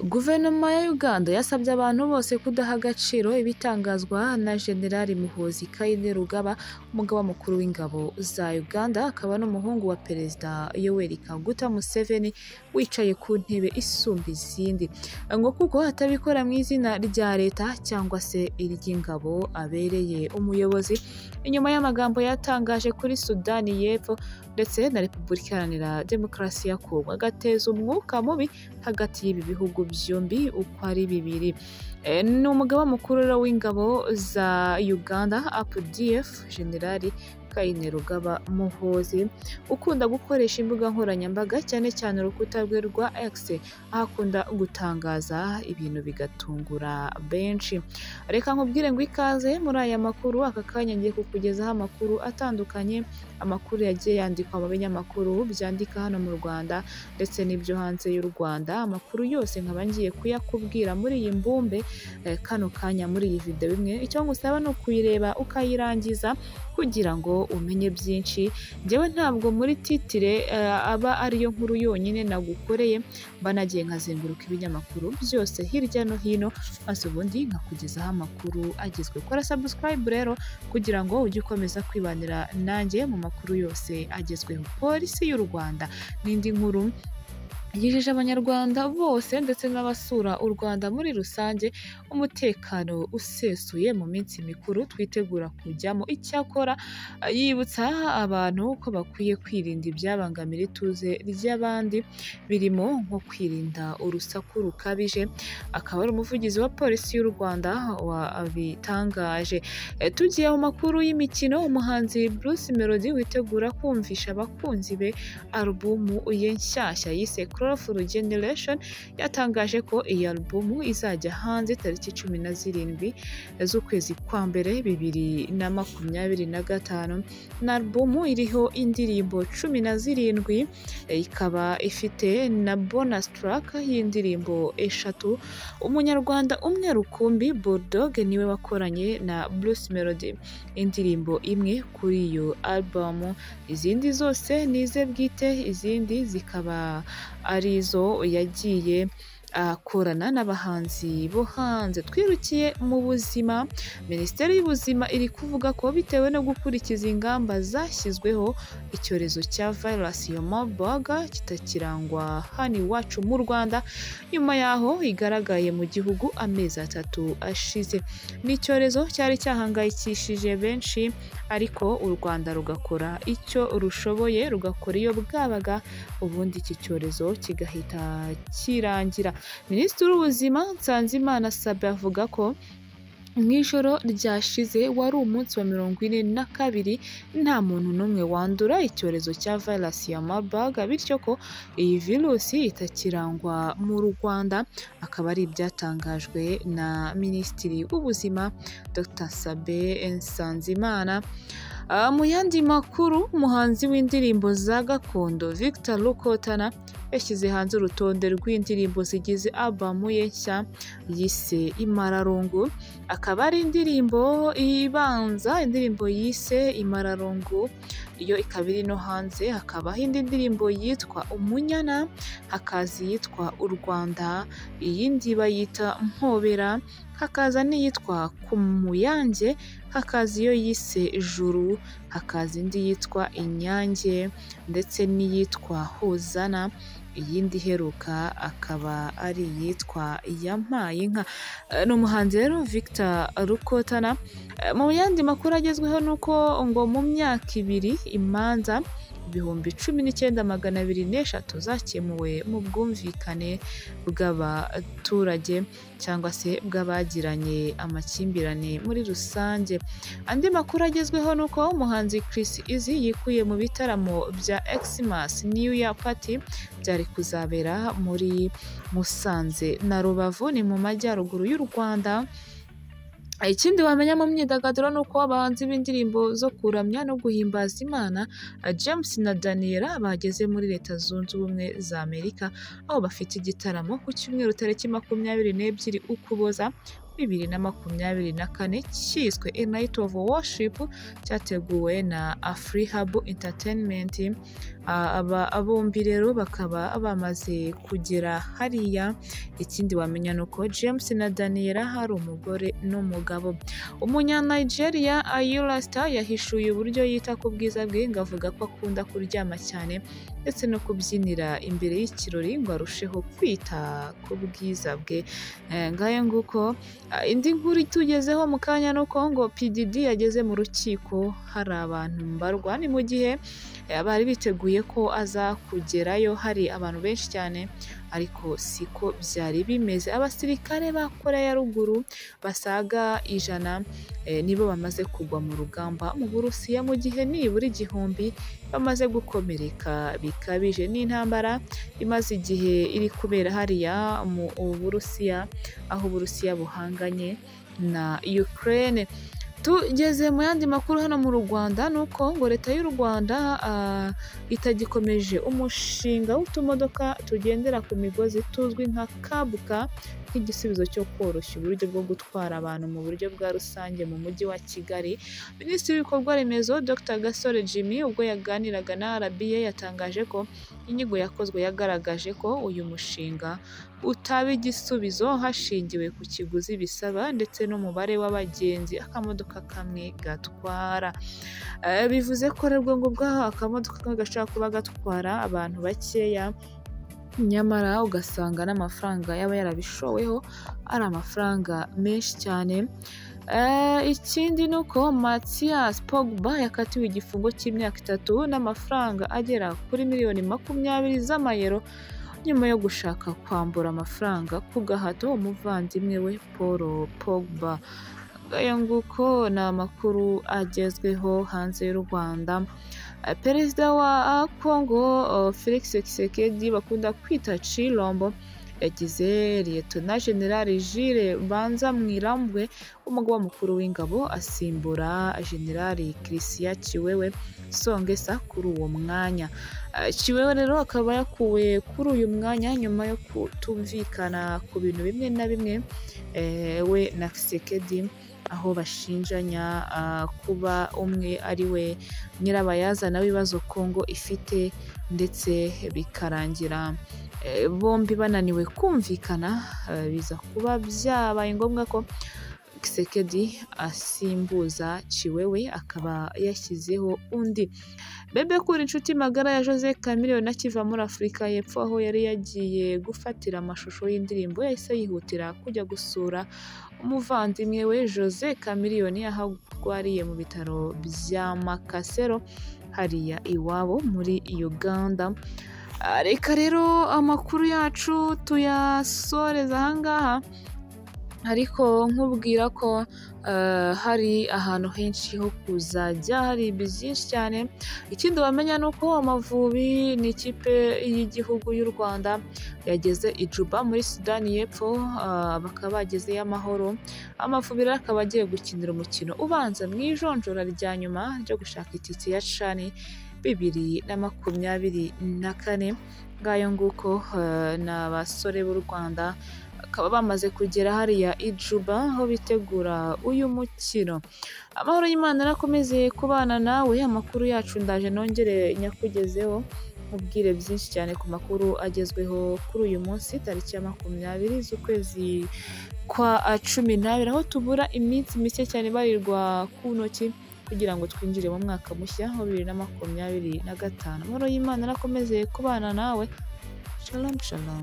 Guverinoma ya Uganda yasabye abantu bose kudaha agaciro ibitangazwa na Generali Muhoozi Kainerugaba, umugaba mukuru w'ingabo za Uganda, akaba n'umuhungu wa Perezida Yoweri Kaguta Museveni wicaye ku ntebe isumba izindi, ngo kuko atabikora mu izina rya leta cyangwa se iry'ingabo abereye umuyobozi. Inyuma y'amagambo yatangaje kuri Sudani y'Epfo ndetse na Repubulika Iharanira Demokarasi ya Kongo, agateza umwuka mubi hagati y'ibi bihugu byombi uko ari bibiri. Ni umugaba mukuru w'ingabo za Uganda UPDF, Generali Kainerugaba Muhoozi, ukunda gukoresha imbuga nkoranyambaga cyane cyane urukuta rwe rwa X, aho akunda gutangaza ibintu bigatungura benshi. Reka nkubwire ngo ikaze muri aya makuru. Aka kanya ngiye kukugezaho amakuru atandukanye, amakuru yagiye yandikwa mu binyamakuru byandika hano mu Rwanda ndetse n'ibyo hanze y'u Rwanda. Amakuru yose nkaba ngiye kuyakubwira muri iyi mbumbe kano kanya muri iyi video imwe. Icyo ngusaba ni ukuyireba ukayirangiza kugira ngo umenye byinshi. Njyewe ntabwo muri titire aba ariyo nkuru yonyine nagukoreye, mba nagiye nkazenguruka ibinyamakuru byose hirya no hino, maze ubundi nkakugezaho amakuru agezwe. Kora subscribe rero kugira ngo ujye ukomeza kwibanira nanjye mu makuru yose agezweho. Polisi y'u Rwanda n'indi nkuru yijeje abanyarwanda bose ndetse n'abasura u Rwanda muri rusange umutekano usesuye mu minsi mikuru twitegura kujyamo. Icyakora yibutsa abantu ko bakwiye kwirinda ibyabangamira ituze ry'abandi, birimo nko kwirinda urusaku rukabije. Akaba ari umuvugizi wa polisi y'u Rwanda wabitangaje. Tugiye mu makuru y'imikino, umuhanzi Bruce Melody witegura kumvisha abakunzi be alubumu ye nshyashya yise Colorful Generation, yatangaje ko iyi alubumu izajya hanze tariki 17 z'ukwezi kwa mbere 2025. Na alubumu iriho indirimbo 17, ikaba ifite na bonus track y'indirimbo 3. Umunyarwanda umwe rukumbi Bulldog niwe wakoranye na Bruce Melody indirimbo imwe kuri iyo alubumu. Izindi zose nize bwite, izindi zikaba arizo yagiye akorana n'abahanzi bo hanze. Twirukiye mu buzima, Minisiteri y'Ubuzima iri kuvuga ko bitewe no gukurikiza ingamba zashyizweho, icyorezo cya virusi ya Marburg kitakirangwa hano iwacu mu Rwanda nyuma yaho igaragaye mu gihugu amezi 3 ashize. Ni icyorezo cyari cyahangayikishije benshi, ariko u Rwanda rugakora icyo rushoboye, rugakora iyo bwabaga, ubundi iki cyorezo kigahita kirangira. Minisitiri w'Ubuzima Nsanzimana Sabin avuga ko mw'ijoro ryashize wari umunsi wa 42 nta muntu n'umwe wandura icyorezo cya virusi ya Marburg, bityo ko iyi virusi itakirangwa mu Rwanda. Akaba ari ibyatangajwe na Minisitiri w'Ubuzima Dr Sabin Nsanzimana. Mu yandi makuru, umuhanzi w'indirimbo za gakondo Victor Rukotana yashyize hanze urutonde rw'indirimbo zigize albumu ye nshya yise Imararungu. Akaba ari indirimbo ibanza, indirimbo yise Imararungu, iyo ikaba iri no hanze. Hakabaho indi ndirimbo yitwa Umunyana, hakaza iyitwa U Rwanda, iyindi bayita Mpobera, hakaza n'iyitwa Kumuyange, hakaza iyo yise Juru, hakaza indi yitwa Inyange ndetse n'iyitwa Hozana. Iyindi iheruka akaba ari iyitwa Yampaye Inka. Ni umuhanzi rero Victor Rukotana. Mu yandi makuru agezweho nuko ngo mu myaka 2 imanza 19,203 zakemuwe mu bwumvikane bw'abaturage cyangwa se bw'abagiranye amakimbirane muri rusange. Andi makuru agezweho nuko umuhanzi Chris Easy yikuye mu bitaramo bya Xmas New Year Party byari kuzabera muri Musanze na Rubavu, ni mu majyaruguru y'u Rwanda. Ikindi wamenya mu myidagaduro nuko abahanzi b'indirimbo zo kuramya no guhimbaza Imana James na Daniela bageze muri Leta Zunze Ubumwe za Amerika, aho bafite igitaramo ku cyumweru tariki 22 Ukuboza 2024 cyiswe A Night of Worship cyateguwe na Afrihub Entertainment. Abombi rero bakaba bamaze kugera hariya. Ikindi wamenya nuko James na Daniela hari umugore n'umugabo. Umunya-Nigeria Ayra Starr yahishuye uburyo yita ku bwiza bwe, ngo avuga ko akunda kuryama cyane ndetse no kubyinira imbere y'ikirori ngo arusheho kwita ku bwiza bwe. Ngayo nguko indi nkuru itugezeho mu kanya nuko ngo PDD yageze mu rukiko hari abantu mbarwa. Ni mu gihe bari biteguye ko aza kugerayo hari abantu benshi cyane, ariko siko byari bimeze. Abasirikare ba Korea ya ruguru basaga 100 nibo bamaze kugwa mu rugamba mu Burusiya, mu gihe nibura 1000 bamaze gukomereka bikabije. N'intambara imaze igihe iri kubera hariya mu Burusiya, aho Uburusiya buhanganye na Ukraine. Tugeze mu yandi makuru hano mu Rwanda nuko ngo leta y'u Rwanda itagikomeje umushinga w'utumodoka tugendera ku migozi tuzwi nka kabuka nk'igisubizo cyo koroshya uburyo bwo gutwara abantu mu buryo bwa rusange mu mujyi wa Kigali. Minisitiri w'ibikorwa remezo Dr Gasore Jimmy ubwo yaganiraga na RBA yatangaje ko inyigo yakozwe yagaragaje ko uyu mushinga utaba igisubizo hashingiwe ku kiguzi bisaba ndetse n'umubare w'abagenzi akamodoka kamwe gatwara. Bivuze ko rero ngo ubwaho akamodoka gashobora kuba gatwara abantu bakeya, nyamara ugasanga n'amafaranga yaba yarabishoweho ari amafaranga menshi cyane. Ikindi ni uko Mathias Pogba yakatiwe igifungo cy'imyaka 3 n'amafaranga agera kuri miliyoni 20 z'amayero nyuma yo gushaka kwambura amafaranga ku gahato umuvandimwe we Paul Pogba. Ayo nguko ni amakuru agezweho hanze y'u Rwanda. Perezida wa Congo Felix Tshisekedi bakunda kwita Chilombo yagize Lieutenant General Jules Banza Mwirambwe umugaba mukuru w'ingabo asimbura General Christian Chiwewe Songesa kuri uwo mwanya. Chiwewe rero akaba yakuwe kuri uyu mwanya nyuma yo kutumvikana ku bintu bimwe na bimwe we na Tshisekedi, aho bashinjanya kuba umwe ari we nyirabayazana w'ibibazo Congo ifite, ndetse bikarangira bombi bananiwe kumvikana. Biza kuba byabaye ngombwa ko Tshisekedi asimbuza Chiwewe akaba yashyizeho undi. Bebe Cool inshuti magara ya Jose Chameleone akiva muri Afurika y'Epfo aho yari yagiye gufatira amashusho y'indirimbo, yahise yihutira kujya gusura umuvandimwe we Jose Chameleone aho arwariye mu bitaro bya Makasero hariya iwabo muri Uganda. Reka rero amakuru yacu tuyasoreza ahangaha, ariko nkubwira ko hari ahantu henshi ho kuzajya hari byinshi cyane. Ikindi wamenya ni uko Amavubi ni ikipe y'igihugu y'u Rwanda yageze i Juba muri Sudani y'Epfo, bakaba bagezeyo amahoro. Amavubi rero akaba agiye gukinira umukino ubanza mu ijonjora rya nyuma ryo gushaka itike ya CHAN 2024. Ngayo nguko ni abasore b'u Rwanda bakaba bamaze kugera hariya i Juba aho bitegura uyu mukino. Amahoro y'Imana arakomeze kubana nawe. Amakuru yacu ndaje nongere nyakugezeho mubwire byinshi cyane ku makuru agezweho kuri uyu munsi tariki ya 20 z'ukwezi kwa 12, aho tubura iminsi mike cyane barirwa ku ntoki kugira ngo twinjire mu mwaka mushya wa 2025. Amahoro y'Imana arakomeze kubana nawe. Shalom shalom.